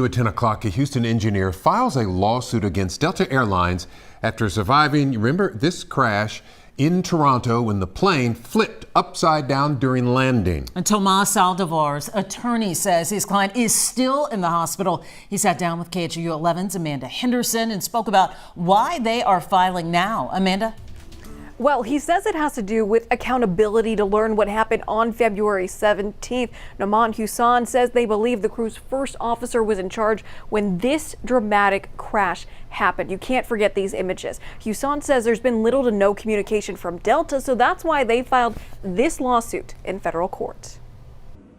At 10 o'clock, a Houston engineer files a lawsuit against Delta Airlines after surviving, remember, this crash in Toronto when the plane flipped upside down during landing. And Tomas Salvador's attorney says his client is still in the hospital. He sat down with KHOU 11's Amanda Henderson and spoke about why they are filing now. Amanda? Well, he says it has to do with accountability to learn what happened on February 17th. Nomaan Husain says they believe the crew's first officer was in charge when this dramatic crash happened. You can't forget these images. Husain says there's been little to no communication from Delta, so that's why they filed this lawsuit in federal court.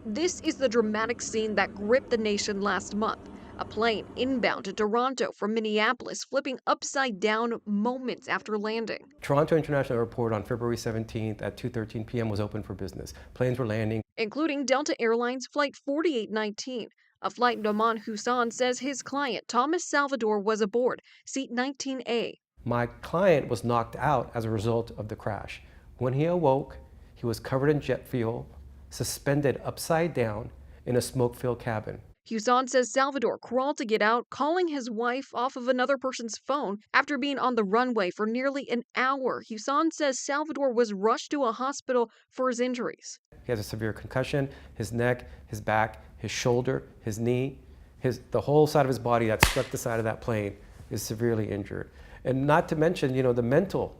This is the dramatic scene that gripped the nation last month. A plane inbound to Toronto from Minneapolis flipping upside down moments after landing. Toronto International Airport on February 17th at 2:13 p.m. was open for business. Planes were landing, including Delta Airlines Flight 4819, a flight Nomaan Husain says his client Tomas Salvador was aboard, seat 19A. My client was knocked out as a result of the crash. When he awoke, he was covered in jet fuel, suspended upside down in a smoke-filled cabin. Husain says Salvador crawled to get out, calling his wife off of another person's phone after being on the runway for nearly an hour. Husain says Salvador was rushed to a hospital for his injuries. He has a severe concussion, his neck, his back, his shoulder, his knee, the whole side of his body that struck the side of that plane is severely injured. And not to mention, the mental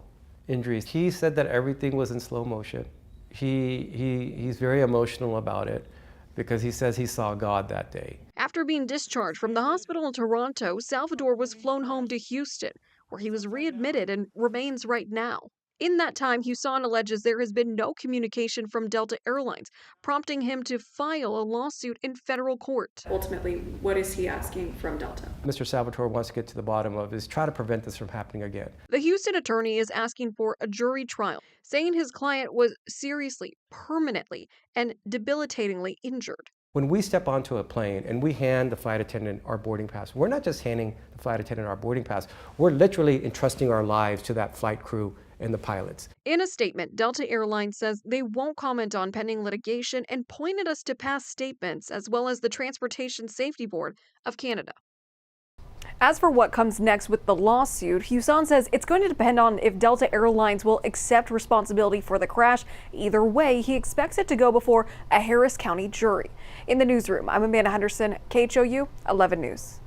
injuries. He said that everything was in slow motion. He's very emotional about it, because he says he saw God that day. After being discharged from the hospital in Toronto, Salvador was flown home to Houston, where he was readmitted and remains right now. In that time, Husain alleges there has been no communication from Delta Airlines, prompting him to file a lawsuit in federal court. Ultimately, what is he asking from Delta? Mr. Salvatore wants to get to the bottom of is try to prevent this from happening again. The Houston attorney is asking for a jury trial, saying his client was seriously, permanently, and debilitatingly injured. When we step onto a plane and we hand the flight attendant our boarding pass, we're not just handing the flight attendant our boarding pass, we're literally entrusting our lives to that flight crew and the pilots. In a statement, Delta Airlines says they won't comment on pending litigation and pointed us to past statements as well as the Transportation Safety Board of Canada. As for what comes next with the lawsuit, Husain says it's going to depend on if Delta Airlines will accept responsibility for the crash. Either way, he expects it to go before a Harris County jury. In the newsroom, I'm Amanda Henderson, KHOU 11 News.